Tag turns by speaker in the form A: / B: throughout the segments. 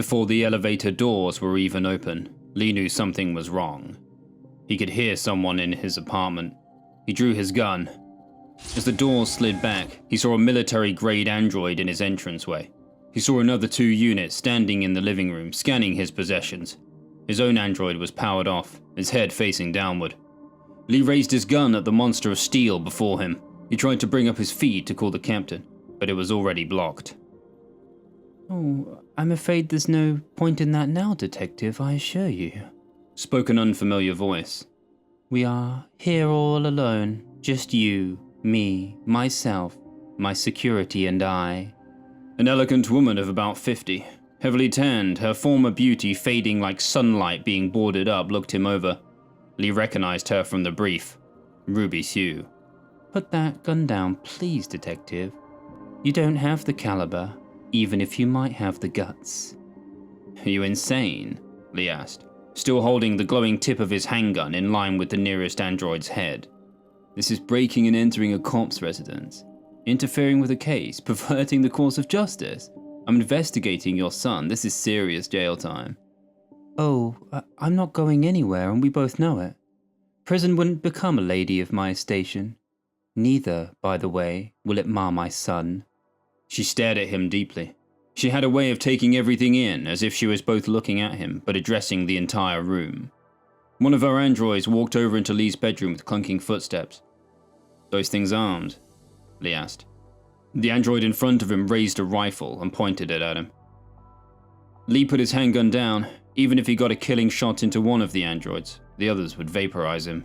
A: Before the elevator doors were even open, Lee knew something was wrong. He could hear someone in his apartment. He drew his gun. As the doors slid back, he saw a military-grade android in his entranceway. He saw another 2 units standing in the living room, scanning his possessions. His own android was powered off, his head facing downward. Lee raised his gun at the monster of steel before him. He tried to bring up his feet to call the captain, but it was already blocked.
B: "Oh, I'm afraid there's no point in that now, Detective, I assure you,"
A: spoke an unfamiliar voice.
B: "We are here all alone, just you, me, myself, my security and I."
A: An elegant woman of about 50, heavily tanned, her former beauty fading like sunlight being boarded up, looked him over. Lee recognized her from the brief. Ruby Sue.
B: "Put that gun down, please, Detective. You don't have the caliber, even if you might have the guts."
A: "Are you insane?" Lee asked, still holding the glowing tip of his handgun in line with the nearest android's head. "This is breaking and entering a cop's residence, interfering with a case, perverting the course of justice. I'm investigating your son. This is serious jail time."
B: "Oh, I'm not going anywhere, and we both know it. Prison wouldn't become a lady of my station. Neither, by the way, will it mar my son."
A: She stared at him deeply. She had a way of taking everything in, as if she was both looking at him, but addressing the entire room. One of her androids walked over into Lee's bedroom with clunking footsteps. "Those things armed?" Lee asked. The android in front of him raised a rifle and pointed it at him. Lee put his handgun down. Even if he got a killing shot into one of the androids, the others would vaporize him.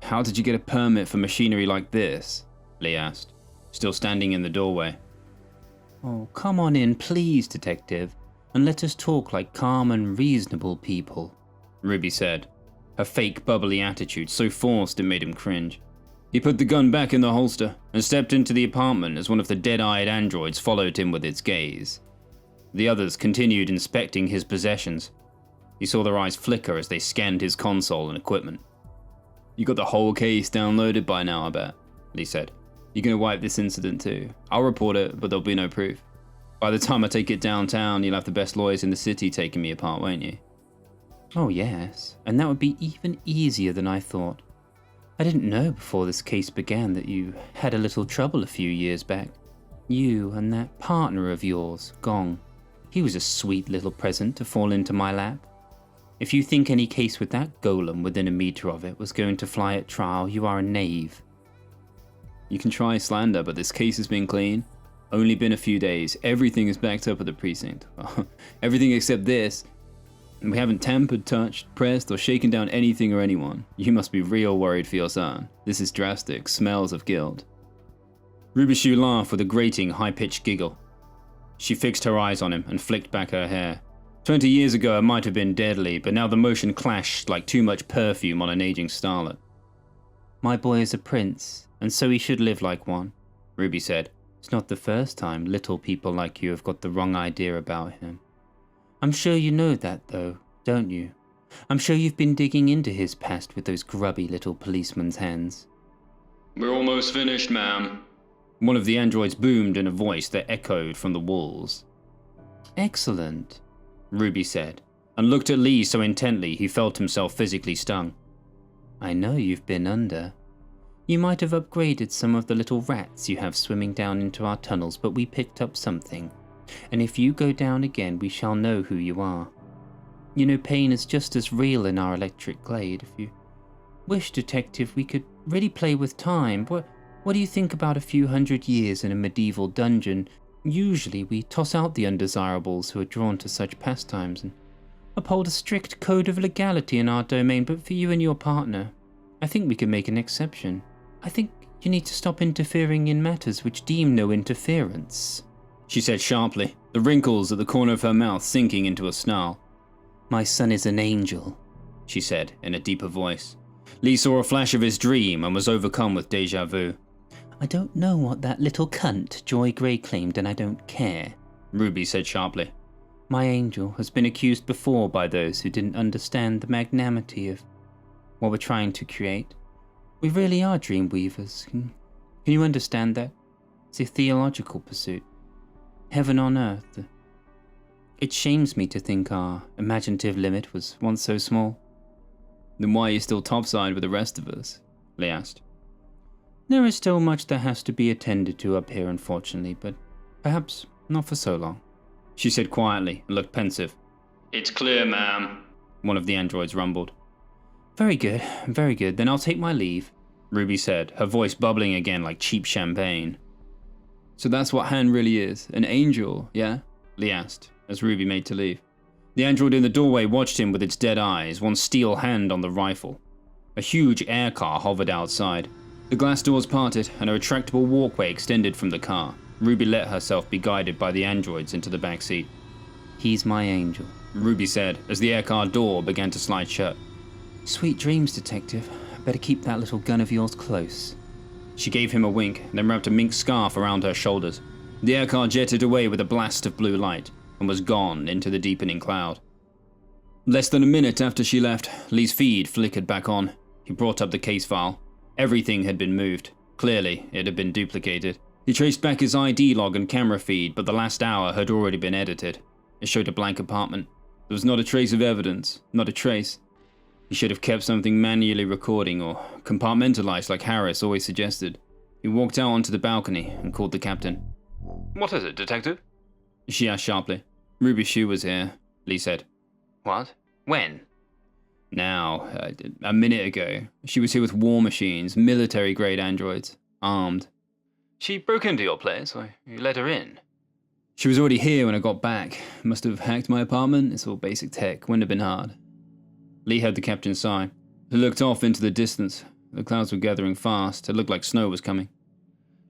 A: "How did you get a permit for machinery like this?" Lee asked, still standing in the doorway.
B: "Oh, come on in, please, Detective, and let us talk like calm and reasonable people,"
A: Ruby said, her fake bubbly attitude so forced it made him cringe. He put the gun back in the holster and stepped into the apartment as one of the dead-eyed androids followed him with its gaze. The others continued inspecting his possessions. He saw their eyes flicker as they scanned his console and equipment. "You got the whole case downloaded by now, I bet," Lee said. "You're gonna wipe this incident too. I'll report it, but there'll be no proof. By the time I take it downtown, you'll have the best lawyers in the city taking me apart, won't you?"
B: "Oh yes, and that would be even easier than I thought. I didn't know before this case began that you had a little trouble a few years back. You and that partner of yours, Gong. He was a sweet little present to fall into my lap. If you think any case with that golem within a meter of it was going to fly at trial, you are a knave." "You can try slander, but this case has been clean. Only been a few days. Everything is backed up at the precinct. Everything except this. We haven't tampered, touched, pressed, or shaken down anything or anyone. You must be real worried for your son. This is drastic. Smells of guilt." Ruby Sue laughed with a grating, high-pitched giggle. She fixed her eyes on him and flicked back her hair. 20 years ago it might have been deadly, but now the motion clashed like too much perfume on an aging starlet. "My boy is a prince, and so he should live like one," Ruby said. "It's not the first time little people like you have got the wrong idea about him. I'm sure you know that though, don't you? I'm sure you've been digging into his past with those grubby little policeman's hands." "We're almost finished, ma'am," one of the androids boomed in a voice that echoed from the walls. "Excellent," Ruby said, and looked at Lee so intently he felt himself physically stung. "I know you've been under. You might have upgraded some of the little rats you have swimming down into our tunnels, but we picked up something. And if you go down again, we shall know who you are. You know, pain is just as real in our Electric Glade. If you wish, Detective, we could really play with time. What do you think about a few hundred years in a medieval dungeon? Usually we toss out the undesirables who are drawn to such pastimes and uphold a strict code of legality in our domain, but for you and your partner, I think we could make an exception. I think you need to stop interfering in matters which deem no interference," she said sharply, the wrinkles at the corner of her mouth sinking into a snarl. "My son is an angel," she said in a deeper voice. Lee saw a flash of his dream and was overcome with déjà vu. "I don't know what that little cunt Joy Grey claimed, and I don't care," Ruby said sharply. "My angel has been accused before by those who didn't understand the magnanimity of what we're trying to create. We really are dream weavers. Can you understand that? It's a theological pursuit. Heaven on earth. It shames me to think our imaginative limit was once so small.
A: Then why are you still topside with the rest of us? Lee asked.
B: There is still much that has to be attended to up here, unfortunately, but perhaps not for so long.
A: She said quietly and looked pensive. It's clear, ma'am, one of the androids rumbled.
B: Very good, then I'll take my leave,
A: Ruby said, her voice bubbling again like cheap champagne. So that's what Han really is, an angel, yeah? Lee asked, as Ruby made to leave. The android in the doorway watched him with its dead eyes, one steel hand on the rifle. A huge air car hovered outside. The glass doors parted, and a retractable walkway extended from the car. Ruby let herself be guided by the androids into the back seat.
B: He's my angel,
A: Ruby said, as the aircar door began to slide shut.
B: Sweet dreams, Detective. Better keep that little gun of yours close.
A: She gave him a wink, then wrapped a mink scarf around her shoulders. The aircar jetted away with a blast of blue light, and was gone into the deepening cloud. Less than a minute after she left, Lee's feed flickered back on. He brought up the case file. Everything had been moved. Clearly, it had been duplicated. He traced back his ID log and camera feed, but the last hour had already been edited. It showed a blank apartment. There was not a trace of evidence, not a trace. He should have kept something manually recording or compartmentalized like Harris always suggested. He walked out onto the balcony and called the captain.
C: What is it, Detective?
A: She asked sharply. Ruby Shue was here, Lee said.
C: What? When?
A: Now, a minute ago. She was here with war machines, military-grade androids, armed.
C: She broke into your place, or you let her in?
A: She was already here when I got back. Must have hacked my apartment. It's all basic tech. Wouldn't have been hard. Lee heard the captain sigh. He looked off into the distance. The clouds were gathering fast. It looked like snow was coming.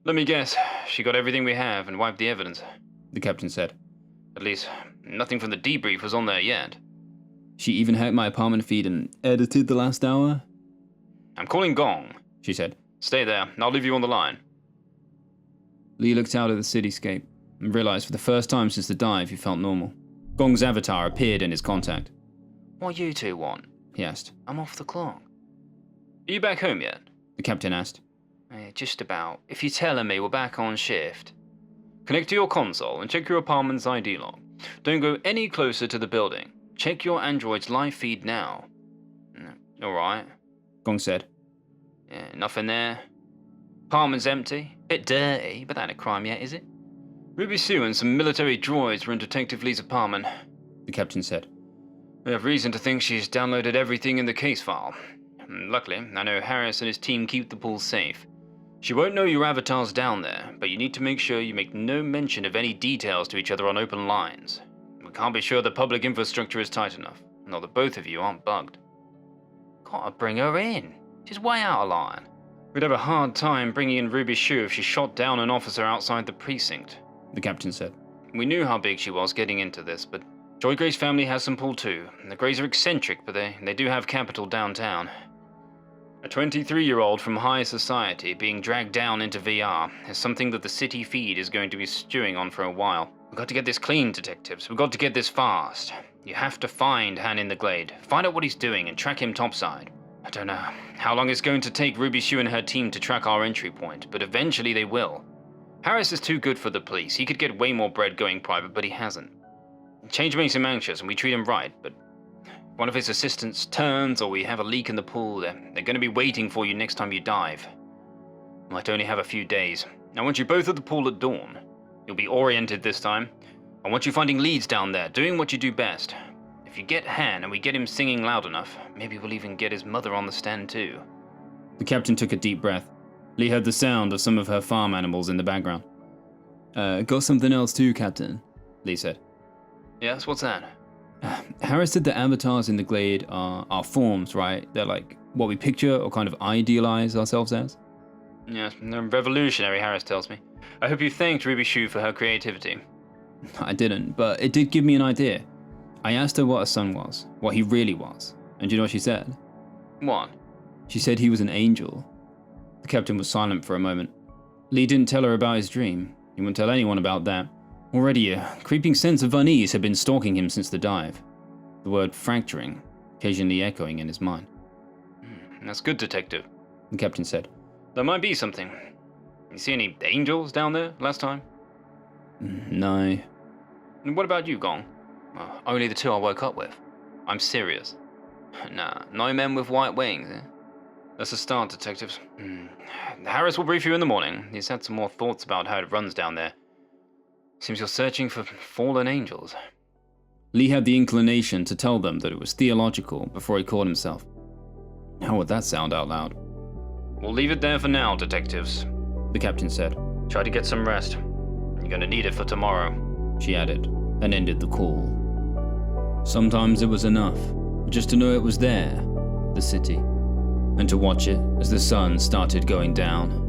C: Let me guess. She got everything we have and wiped the evidence,
A: the captain said.
C: At least, nothing from the debrief was on there yet.
A: She even hacked my apartment feed and edited the last hour?
C: I'm calling Gong,
A: she said.
C: Stay there. I'll leave you on the line.
A: Lee looked out at the cityscape and realized for the first time since the dive he felt normal. Gong's avatar appeared in his contact.
C: What you two want?
A: He asked.
C: I'm off the clock. Are you back home yet?
A: The captain asked.
C: Just about. If you're telling me we're back on shift. Connect to your console and check your apartment's ID log. Don't go any closer to the building. Check your android's live feed now. Alright,
A: Gong said.
C: Nothing there. Apartment's empty. Bit dirty, but that ain't a crime yet, is it? Ruby Sue and some military droids were in Detective Lee's apartment,
A: the captain said.
C: We have reason to think she's downloaded everything in the case file. Luckily, I know Harris and his team keep the pool safe. She won't know your avatar's down there, but you need to make sure you make no mention of any details to each other on open lines. We can't be sure the public infrastructure is tight enough, nor that both of you aren't bugged. Gotta bring her in. She's way out of line. We'd have a hard time bringing in Ruby Shue if she shot down an officer outside the precinct,
A: the captain said.
C: We knew how big she was getting into this, but Joy Gray's family has some pull too. The Grays are eccentric, but they do have capital downtown. A 23-year-old from high society being dragged down into VR is something that the city feed is going to be stewing on for a while. We've got to get this clean, detectives. We've got to get this fast. You have to find Han in the Glade, find out what he's doing, and track him topside. I don't know how long it's going to take Ruby Shue and her team to track our entry point, but eventually they will. Harris is too good for the police. He could get way more bread going private, but he hasn't. Change makes him anxious, and we treat him right, but if one of his assistants turns or we have a leak in the pool, they're going to be waiting for you next time you dive. Might only have a few days. I want you both at the pool at dawn. You'll be oriented this time. I want you finding leads down there, doing what you do best. If you get Han and we get him singing loud enough, maybe we'll even get his mother on the stand too.
A: The captain took a deep breath. Lee heard the sound of some of her farm animals in the background. Got something else too, Captain, Lee said.
C: Yes, what's that?
A: Harris said the avatars in the Glade are forms, right? They're like what we picture or kind of idealize ourselves as?
C: Yes, they're revolutionary, Harris tells me. I hope you thanked Ruby Shue for her creativity.
A: I didn't, but it did give me an idea. I asked her what her son was, what he really was, and do you know what she said?
C: What?
A: She said he was an angel. The captain was silent for a moment. Lee didn't tell her about his dream. He wouldn't tell anyone about that. Already a creeping sense of unease had been stalking him since the dive. The word fracturing occasionally echoing in his mind.
C: That's good, Detective,
A: the captain said.
C: There might be something. You see any angels down there last time?
A: No.
C: And what about you, Gong? Only the two I woke up with. I'm serious. Nah, no men with white wings, eh? That's a start, detectives. Harris will brief you in the morning. He's had some more thoughts about how it runs down there. Seems you're searching for fallen angels.
A: Lee had the inclination to tell them that it was theological before he caught himself. How would that sound out loud?
C: We'll leave it there for now, detectives,
A: The captain said.
C: Try to get some rest. You're gonna need it for tomorrow.
A: She added, and ended the call. Sometimes it was enough, just to know it was there, the city, and to watch it as the sun started going down.